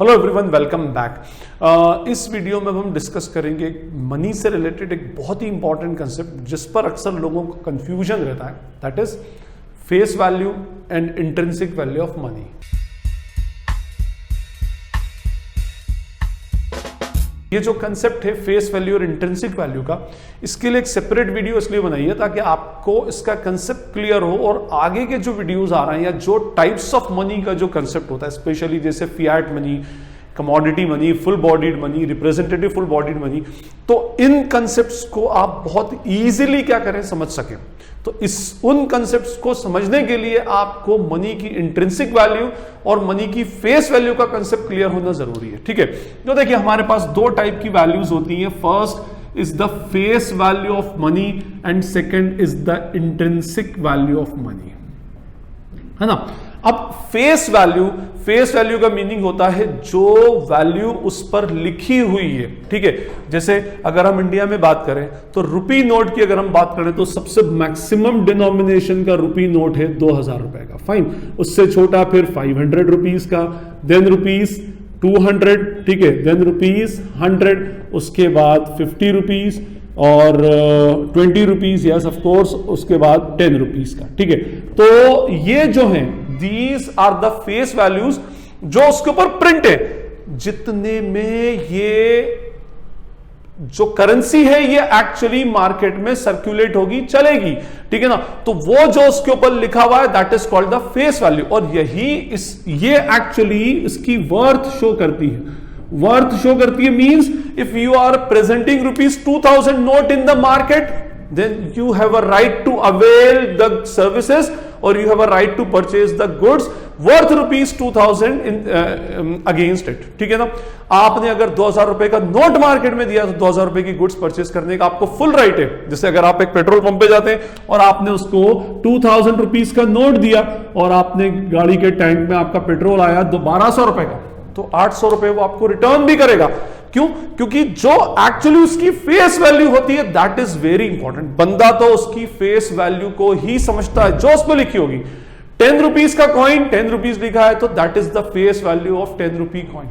Hello everyone, welcome back. इस video में हम डिस्कस करेंगे मनी से रिलेटेड एक बहुत ही इंपॉर्टेंट कंसेप्ट जिस पर अक्सर लोगों को कंफ्यूजन रहता है, that is face value and intrinsic value of money. ये जो कंसेप्ट है फेस वैल्यू और इंट्रिंसिक वैल्यू का, इसके लिए एक सेपरेट वीडियो इसलिए बनाई है ताकि आपको इसका कंसेप्ट क्लियर हो और आगे के जो वीडियोस आ रहे हैं या जो टाइप्स ऑफ मनी का जो कंसेप्ट होता है, स्पेशली जैसे Fiat money, commodity money, full bodied money, representative full bodied money, तो इन कंसेप्ट्स को आप बहुत इजीली क्या करें समझ सकें। तो उन कंसेप्ट्स को समझने के लिए आपको मनी की इंट्रिंसिक वैल्यू और मनी की फेस वैल्यू का कंसेप्ट क्लियर होना जरूरी है। ठीक है, तो देखिए हमारे पास दो टाइप की वैल्यूज होती हैं। First is the face value of money and second is the intrinsic value of money, है ना। अब फेस वैल्यू का मीनिंग होता है जो वैल्यू उस पर लिखी हुई है। ठीक है, जैसे अगर हम इंडिया में बात करें तो रुपी नोट की अगर हम बात करें तो सबसे मैक्सिमम डिनोमिनेशन का रुपी नोट है 2000 रुपए का, फाइन। उससे छोटा फिर 500 रुपीज का, देन रुपीज 200, ठीक है, देन रुपीज 100, उसके बाद 50 रुपीज और 20 रुपीज, यस ऑफ कोर्स, उसके बाद 10 रुपीज का। ठीक है, तो ये जो है these are the face values जो उसके ऊपर प्रिंट है, जितने में ये जो करेंसी है ये एक्चुअली मार्केट में सर्कुलेट होगी, चलेगी। ठीक है ना, तो वो जो उसके ऊपर लिखा हुआ है that is called the face value. और ये एक्चुअली इसकी वर्थ शो करती है। वर्थ शो करती है means if you are presenting rupees 2000 note in the market, then you have a right to avail the services or you have a right to purchase the goods worth rupees 2000 in against it। ठीक है ना, आपने अगर 2000 रुपए का note market में दिया तो 2000 रुपए की गुड्स परचेस करने का आपको फुल राइट है। जैसे अगर आप एक पेट्रोल पंप पे जाते हैं और आपने उसको 2000 रुपीज का नोट दिया और आपने गाड़ी के टैंक में आपका पेट्रोल आया 1200 रुपए का, तो 800 रुपए वो आपको रिटर्न भी करेगा। क्यों? क्योंकि जो एक्चुअली उसकी फेस वैल्यू होती है दैट इज वेरी इंपॉर्टेंट। बंदा तो उसकी फेस वैल्यू को ही समझता है जो उस पर लिखी होगी। 10 रुपीज का कॉइन 10 रुपीज लिखा है तो that is the face value of 10 rupee coin.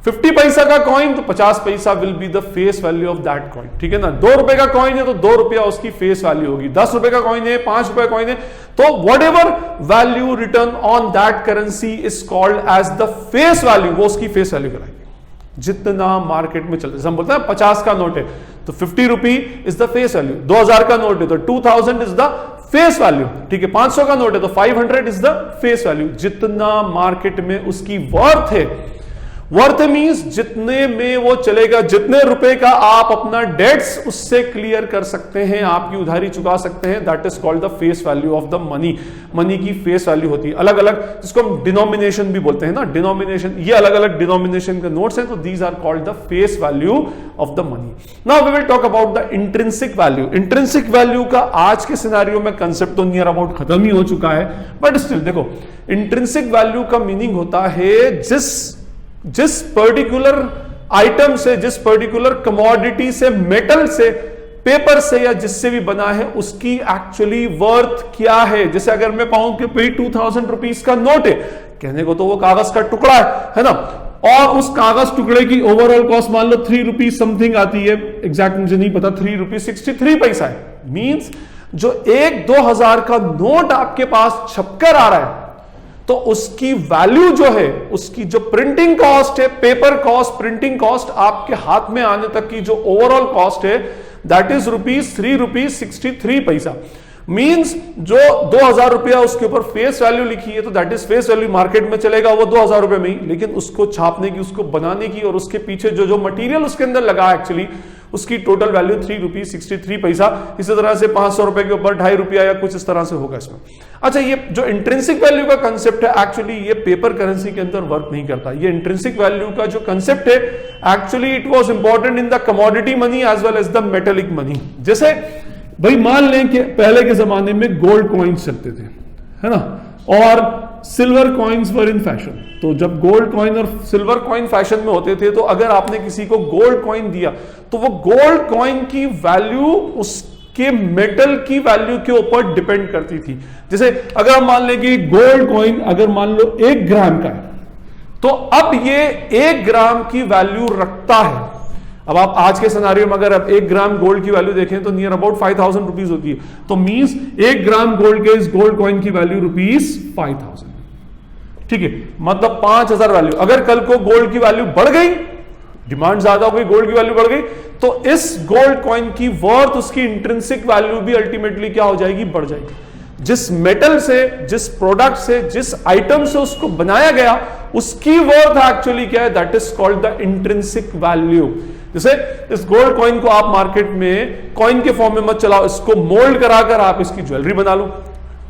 50 पैसा का कॉइन तो 50 पैसा will be the face value of that coin. ठीक है ना, 2 रुपए का कॉइन है तो 2 रुपया उसकी फेस वैल्यू होगी। 10 रुपए का कॉइन है, 5 रुपए कॉइन है, तो whatever value return on that currency is called as the face value, वो उसकी फेस वैल्यू कराएगी। जितना मार्केट में चलता है, हम बोलते हैं 50 का नोट है तो 50 रुपी इज द फेस वैल्यू, 2000 का नोट है तो 2000 इज द फेस वैल्यू। ठीक है, 500 का नोट है तो 500 इज द फेस वैल्यू। जितना मार्केट में उसकी वर्थ है, वर्थ मींस जितने में वो चलेगा, जितने रुपए का आप अपना डेट्स उससे क्लियर कर सकते हैं, आपकी उधारी चुका सकते हैं, that is called the face value of the money. Money की फेस वैल्यू होती है अलग अलग, जिसको हम डिनोमिनेशन भी बोलते हैं ना, डिनोमिनेशन, ये अलग अलग डिनोमिनेशन के नोट्स हैं, तो these are called the face value of the money. Now we will talk about the intrinsic value. Intrinsic value का आज के सिनेरियो में कंसेप्ट तो नियर अबाउट खत्म ही हो चुका है, बट स्टिल देखो, इंट्रिंसिक वैल्यू का मीनिंग होता है जिस पर्टिकुलर आइटम से, जिस पर्टिकुलर कमोडिटी से, मेटल से, पेपर से या जिससे भी बना है उसकी एक्चुअली वर्थ क्या है। जैसे अगर मैं पाऊं कि भाई 2000 रुपीज का नोट है, कहने को तो वो कागज का टुकड़ा है ना, और उस कागज टुकड़े की ओवरऑल कॉस्ट मान लो 3 रुपीज समथिंग आती है, एग्जैक्ट मुझे नहीं पता, 3 रुपीज 63 पैसा है। मींस जो 1-2000 का नोट आपके पास छपकर आ रहा है तो उसकी वैल्यू जो है, उसकी जो प्रिंटिंग कॉस्ट है, पेपर कॉस्ट, प्रिंटिंग कॉस्ट, आपके हाथ में आने तक की जो ओवरऑल कॉस्ट है दैट इज ₹3.63 पैसा। मींस जो 2000 रुपया उसके ऊपर फेस वैल्यू लिखी है तो that is face value, market में चलेगा वो 2000 रुपए में ही, लेकिन उसको छापने की, उसको बनाने की और उसके पीछे जो मटेरियल उसके अंदर लगा एक्चुअली उसकी टोटल वैल्यू ₹3.63 पैसा। इसी तरह से 500 रुपए के ऊपर 2.5 रुपया या कुछ इस तरह से होगा इसमें। अच्छा, ये जो इंट्रिंसिक वैल्यू का कंसेप्ट है एक्चुअली ये पेपर करेंसी के अंदर वर्क नहीं करता। ये इंट्रिंसिक वैल्यू का जो कंसेप्ट है actually it was important in the commodity money as well as the metallic money. जैसे भाई मान लें कि पहले के जमाने में गोल्ड कॉइन्स चलते थे, है ना, और silver coins were in fashion. तो जब गोल्ड कॉइन और सिल्वर कॉइन फैशन में होते थे तो अगर आपने किसी को गोल्ड कॉइन दिया तो वो गोल्ड कॉइन की वैल्यू उसके मेटल की वैल्यू के ऊपर डिपेंड करती थी। जैसे अगर हम मान लें कि गोल्ड कॉइन अगर मान लो 1 ग्राम का है तो अब ये 1 ग्राम की वैल्यू रखता है। अब आप आज के सिनेरियो में अगर आप 1 ग्राम गोल्ड की वैल्यू देखें तो नियर अबाउट 5000 रुपीज होती है। तो मींस 1 ग्राम गोल्ड के इस गोल्ड कॉइन की वैल्यू रुपीज 5000। ठीक है, मतलब 5000 वैल्यू। अगर कल को गोल्ड की वैल्यू बढ़ गई, डिमांड ज्यादा हो गई, गोल्ड की वैल्यू बढ़ गई, तो इस गोल्ड कॉइन की वर्थ, उसकी इंट्रिंसिक वैल्यू भी अल्टीमेटली क्या हो जाएगी, बढ़ जाएगी। जिस मेटल से, जिस प्रोडक्ट से, जिस आइटम से उसको बनाया गया, उसकी वर्थ एक्चुअली क्या है, that is called the intrinsic value. जैसे इस गोल्ड कॉइन को आप मार्केट में कॉइन के फॉर्म में मत चलाओ, इसको मोल्ड कराकर आप इसकी ज्वेलरी बना लो,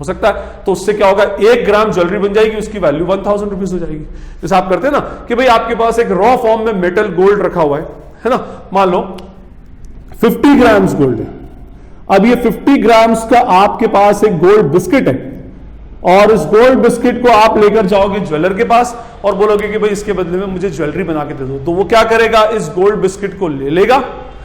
हो सकता है, तो उससे क्या होगा, 1 ग्राम ज्वेलरी बन जाएगी, उसकी वैल्यू 1000 रुपीज हो जाएगी। जैसे आप करते हैं ना कि भाई आपके पास एक रॉ फॉर्म में मेटल गोल्ड रखा हुआ है ना, मान लो 50 ग्राम्स गोल्ड है। अब ये 50 ग्राम्स का आपके पास एक गोल्ड बिस्किट है, और इस गोल्ड बिस्किट को आप लेकर जाओगे ज्वेलर के पास और बोलोगे कि भाई इसके बदले में मुझे ज्वेलरी बना के दे दो, तो वो क्या करेगा, इस गोल्ड बिस्किट को ले लेगा,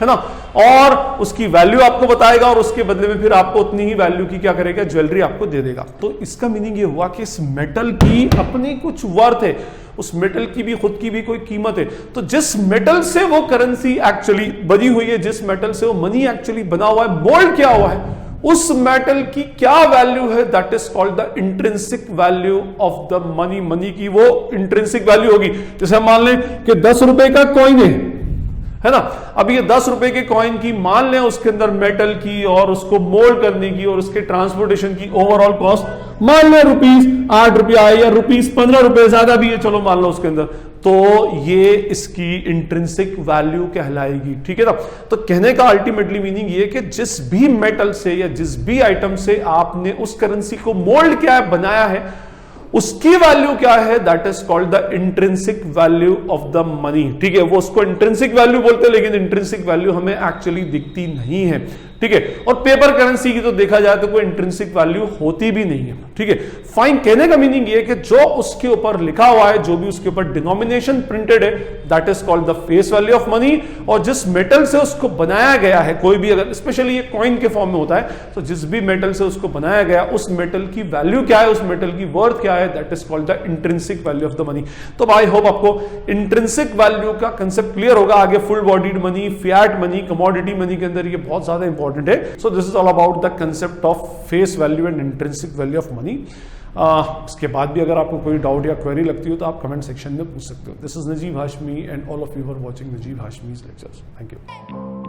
है ना, और उसकी वैल्यू आपको बताएगा, और उसके बदले में फिर आपको उतनी ही वैल्यू की क्या करेगा, ज्वेलरी आपको दे देगा। तो इसका मीनिंग ये हुआ कि इस मेटल की अपनी कुछ वर्थ है, उस मेटल की भी खुद की भी कोई कीमत है। तो जिस मेटल से वो करेंसी एक्चुअली बनी हुई है, जिस मेटल से वो मनी एक्चुअली बना हुआ है, मोल्ड किया हुआ है, उस मेटल की क्या वैल्यू है, that is called the intrinsic value of the money. Money की वो इंट्रिंसिक वैल्यू होगी। जैसे हम मान लें कि 10 रुपए का कॉइन है ना, अब ये 10 रुपए के कॉइन की मान लें उसके अंदर मेटल की और उसको मोल्ड करने की और उसके ट्रांसपोर्टेशन की ओवरऑल कॉस्ट मान लें ₹8 या ₹15 ज्यादा भी है, चलो मान लो उसके अंदर, तो ये इसकी इंट्रिंसिक वैल्यू कहलाएगी। ठीक है ना, तो कहने का अल्टीमेटली मीनिंग ये कि जिस भी मेटल से या जिस भी आइटम से आपने उस करेंसी को मोल्ड किया है, बनाया है, उसकी वैल्यू क्या है, that is called the intrinsic value of the money. ठीक है, वो उसको इंट्रिंसिक वैल्यू बोलते हैं, लेकिन इंट्रिंसिक वैल्यू हमें एक्चुअली दिखती नहीं है। ठीक है, और पेपर करेंसी की तो देखा जाए तो कोई इंट्रिंसिक वैल्यू होती भी नहीं है। ठीक है, फाइन, कहने का मीनिंग ये कि जो उसके ऊपर लिखा हुआ है, जो भी उसके ऊपर डिनोमिनेशन प्रिंटेड है, that is called the face value of money. और जिस मेटल से उसको बनाया गया है, कोई भी अगर स्पेशली ये कॉइन के फॉर्म में होता है, तो जिस भी मेटल से उसको बनाया गया, उस मेटल की वैल्यू क्या है, उस मेटल की वर्थ क्या है, that is called the intrinsic value of the money. तो आई होप आपको इंट्रिंसिक वैल्यू का कंसेप्ट क्लियर होगा। आगे full bodied money, fiat money, commodity money के अंदर ये बहुत ज्यादा इंपॉर्टेंट है। So this is all about the concept of face value and intrinsic value of money. इसके बाद भी अगर आपको कोई डाउट या क्वेरी लगती हो तो आप कमेंट सेक्शन में पूछ सकते हो। This is Najeeb Hashmi and all of you are watching Najeeb Hashmi's lectures. Thank you.